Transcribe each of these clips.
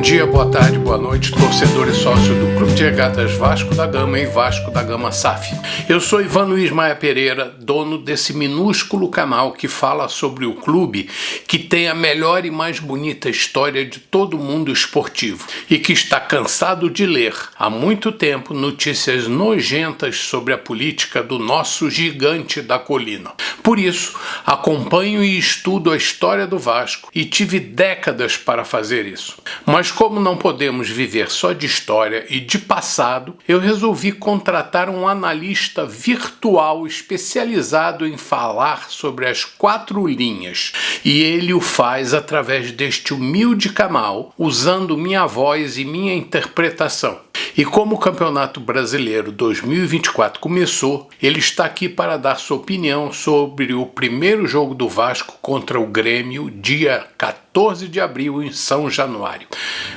dia, boa tarde, boa noite, torcedor e sócio do Clube de Regatas Vasco da Gama e Vasco da Gama SAF. Eu sou Ivan Luiz Maia Pereira, dono desse minúsculo canal que fala sobre o clube que tem a melhor e mais bonita história de todo o mundo esportivo e que está cansado de ler há muito tempo notícias nojentas sobre a política do nosso gigante da colina. Por isso, acompanho e estudo a história do Vasco e tive décadas para fazer isso. Mas como não podemos viver só de história e de passado, eu resolvi contratar um analista virtual especializado em falar sobre as 4 linhas. E ele o faz através deste humilde canal, usando minha voz e minha interpretação. E como o Campeonato Brasileiro 2024 começou, ele está aqui para dar sua opinião sobre o primeiro jogo do Vasco contra o Grêmio, dia 14 de abril, em São Januário.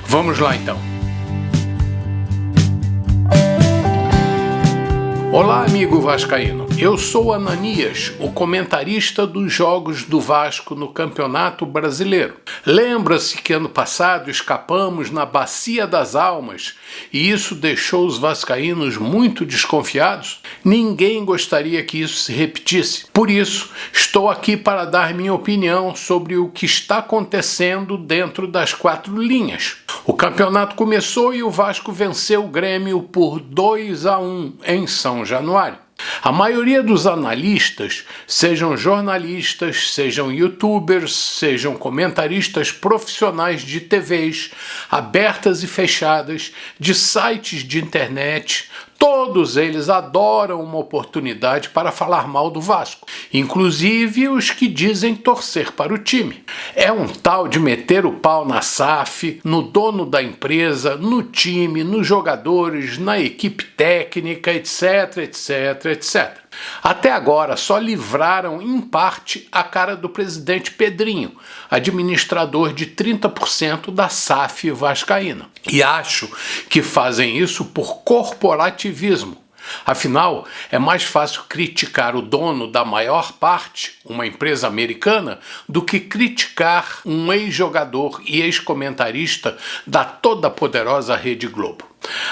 Vamos lá então. Olá, amigo vascaíno. Eu sou Ananias, o comentarista dos jogos do Vasco no Campeonato Brasileiro. Lembra-se que ano passado escapamos na Bacia das Almas e isso deixou os vascaínos muito desconfiados? Ninguém gostaria que isso se repetisse. Por isso, estou aqui para dar minha opinião sobre o que está acontecendo dentro das 4 linhas. O campeonato começou e o Vasco venceu o Grêmio por 2-1 em São Januário. A maioria dos analistas, sejam jornalistas, sejam youtubers, sejam comentaristas profissionais de TVs, abertas e fechadas, de sites de internet, todos eles adoram uma oportunidade para falar mal do Vasco, inclusive os que dizem torcer para o time. É um tal de meter o pau na SAF, no dono da empresa, no time, nos jogadores, na equipe técnica, etc, etc, etc. Até agora só livraram em parte a cara do presidente Pedrinho, administrador de 30% da SAF vascaína. E acho que fazem isso por corporativismo. Afinal, é mais fácil criticar o dono da maior parte, uma empresa americana, do que criticar um ex-jogador e ex-comentarista da toda poderosa Rede Globo.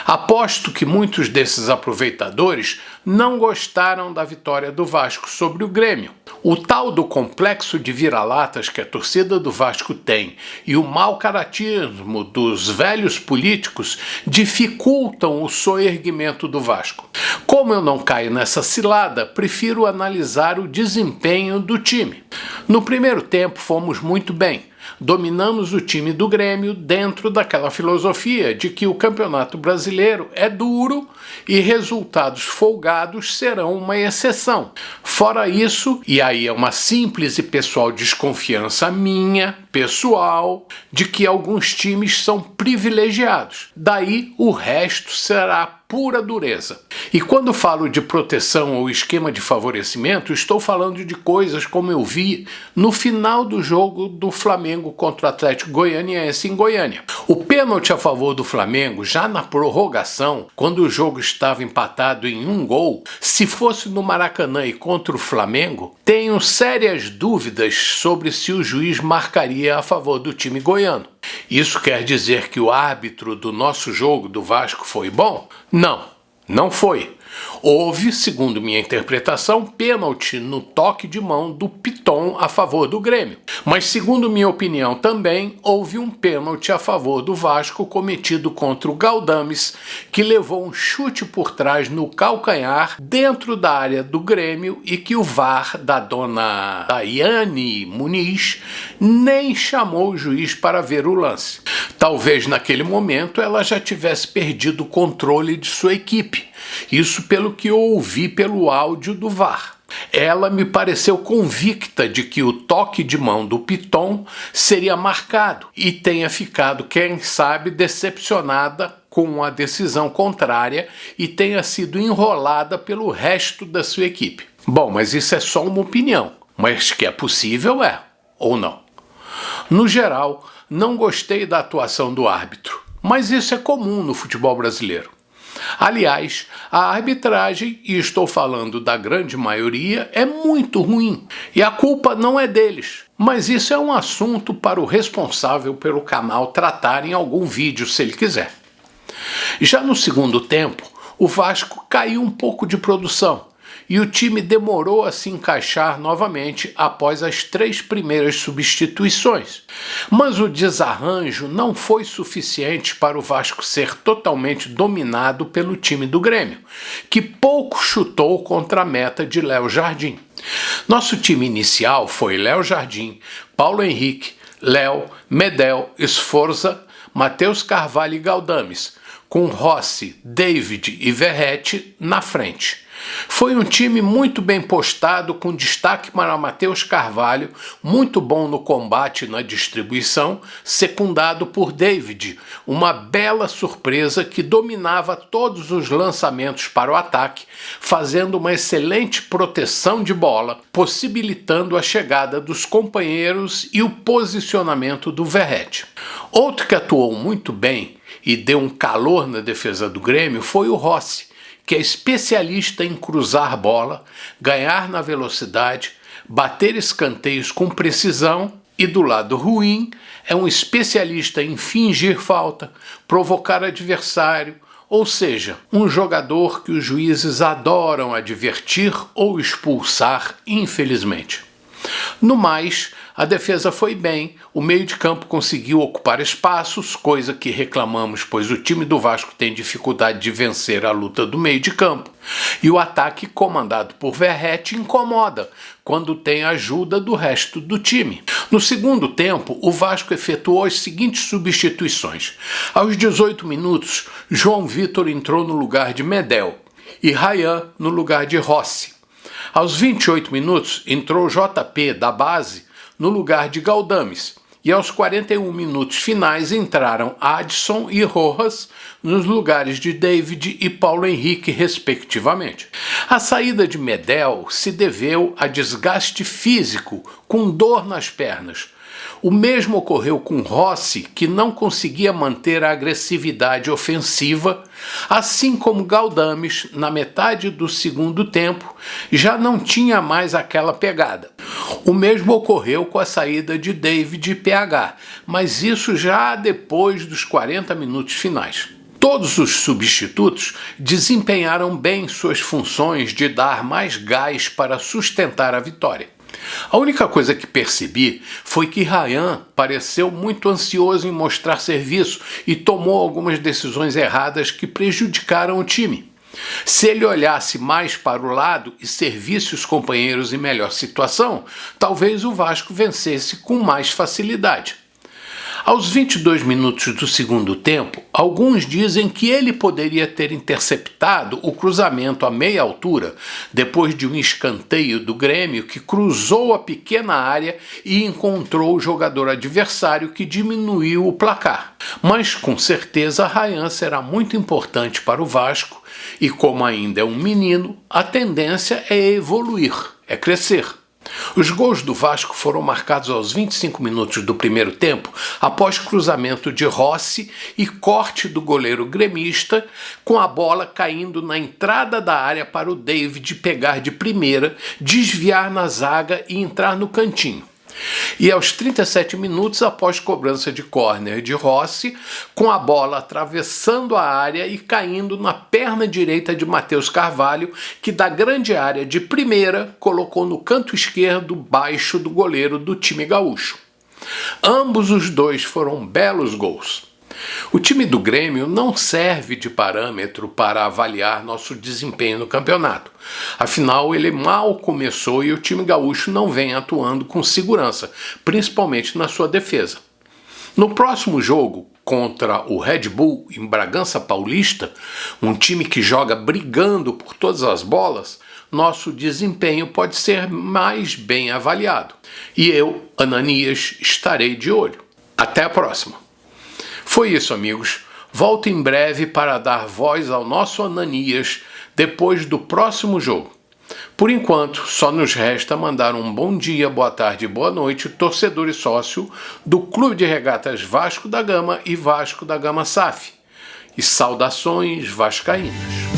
Aposto que muitos desses aproveitadores não gostaram da vitória do Vasco sobre o Grêmio. O tal do complexo de vira-latas que a torcida do Vasco tem e o mau caratismo dos velhos políticos dificultam o soerguimento do Vasco. Como eu não caio nessa cilada, prefiro analisar o desempenho do time. No primeiro tempo fomos muito bem. Dominamos o time do Grêmio dentro daquela filosofia de que o Campeonato Brasileiro é duro e resultados folgados serão uma exceção. Fora isso, e aí é uma simples e pessoal desconfiança minha, pessoal, de que alguns times são privilegiados. Daí o resto será pura dureza. E quando falo de proteção ou esquema de favorecimento, estou falando de coisas como eu vi no final do jogo do Flamengo contra o Atlético Goianiense em Goiânia. O pênalti a favor do Flamengo, já na prorrogação, quando o jogo estava empatado em 1 gol, se fosse no Maracanã e contra o Flamengo, tenho sérias dúvidas sobre se o juiz marcaria a favor do time goiano. Isso quer dizer que o árbitro do nosso jogo do Vasco foi bom? Não, não foi. Houve, segundo minha interpretação, pênalti no toque de mão do Piton a favor do Grêmio. Mas, segundo minha opinião também, houve um pênalti a favor do Vasco cometido contra o Galdames, que levou um chute por trás no calcanhar dentro da área do Grêmio e que o VAR da dona Daiane Muniz nem chamou o juiz para ver o lance. Talvez naquele momento ela já tivesse perdido o controle de sua equipe. Isso pelo que eu ouvi pelo áudio do VAR. Ela me pareceu convicta de que o toque de mão do Piton seria marcado e tenha ficado, quem sabe, decepcionada com a decisão contrária e tenha sido enrolada pelo resto da sua equipe. Bom, mas isso é só uma opinião, mas que é possível é, ou não. No geral, não gostei da atuação do árbitro, mas isso é comum no futebol brasileiro. Aliás, a arbitragem, e estou falando da grande maioria, é muito ruim. E a culpa não é deles, mas isso é um assunto para o responsável pelo canal tratar em algum vídeo se ele quiser. Já no segundo tempo, o Vasco caiu um pouco de produção e o time demorou a se encaixar novamente após as 3 primeiras substituições. Mas o desarranjo não foi suficiente para o Vasco ser totalmente dominado pelo time do Grêmio, que pouco chutou contra a meta de Léo Jardim. Nosso time inicial foi Léo Jardim, Paulo Henrique, Léo, Medel, Sforza, Matheus Carvalho e Galdames, com Rossi, David e Verratti na frente. Foi um time muito bem postado, com destaque para Matheus Carvalho, muito bom no combate e na distribuição, secundado por David, uma bela surpresa que dominava todos os lançamentos para o ataque, fazendo uma excelente proteção de bola, possibilitando a chegada dos companheiros e o posicionamento do Verratti. Outro que atuou muito bem e deu um calor na defesa do Grêmio foi o Rossi, que é especialista em cruzar bola, ganhar na velocidade, bater escanteios com precisão e, do lado ruim, é um especialista em fingir falta, provocar adversário, ou seja, um jogador que os juízes adoram advertir ou expulsar, infelizmente. No mais, a defesa foi bem, o meio de campo conseguiu ocupar espaços, coisa que reclamamos, pois o time do Vasco tem dificuldade de vencer a luta do meio de campo. E o ataque comandado por Verratti incomoda, quando tem a ajuda do resto do time. No segundo tempo, o Vasco efetuou as seguintes substituições. Aos 18 minutos, João Vitor entrou no lugar de Medel e Rayan no lugar de Rossi. Aos 28 minutos, entrou JP da base no lugar de Galdames, e aos 41 minutos finais entraram Adson e Rojas nos lugares de David e Paulo Henrique, respectivamente. A saída de Medel se deveu a desgaste físico, com dor nas pernas. O mesmo ocorreu com Rossi, que não conseguia manter a agressividade ofensiva, assim como Galdames, na metade do segundo tempo, já não tinha mais aquela pegada. O mesmo ocorreu com a saída de David e PH, mas isso já depois dos 40 minutos finais. Todos os substitutos desempenharam bem suas funções de dar mais gás para sustentar a vitória. A única coisa que percebi foi que Rayan pareceu muito ansioso em mostrar serviço e tomou algumas decisões erradas que prejudicaram o time. Se ele olhasse mais para o lado e servisse os companheiros em melhor situação, talvez o Vasco vencesse com mais facilidade. Aos 22 minutos do segundo tempo, alguns dizem que ele poderia ter interceptado o cruzamento a meia altura, depois de um escanteio do Grêmio que cruzou a pequena área e encontrou o jogador adversário, que diminuiu o placar. Mas com certeza Rayan será muito importante para o Vasco e, como ainda é um menino, a tendência é evoluir, é crescer. Os gols do Vasco foram marcados aos 25 minutos do primeiro tempo, após cruzamento de Rossi e corte do goleiro gremista, com a bola caindo na entrada da área para o David pegar de primeira, desviar na zaga e entrar no cantinho. E aos 37 minutos, após cobrança de córner de Rossi, com a bola atravessando a área e caindo na perna direita de Matheus Carvalho, que da grande área de primeira colocou no canto esquerdo baixo do goleiro do time gaúcho. Ambos os dois foram belos gols. O time do Grêmio não serve de parâmetro para avaliar nosso desempenho no campeonato. Afinal, ele mal começou e o time gaúcho não vem atuando com segurança, principalmente na sua defesa. No próximo jogo, contra o Red Bull em Bragança Paulista, um time que joga brigando por todas as bolas, nosso desempenho pode ser mais bem avaliado. E eu, Ananias, estarei de olho. Até a próxima! Foi isso, amigos. Volto em breve para dar voz ao nosso Ananias depois do próximo jogo. Por enquanto, só nos resta mandar um bom dia, boa tarde e boa noite, torcedor e sócio do Clube de Regatas Vasco da Gama e Vasco da Gama SAF. E saudações vascaínas.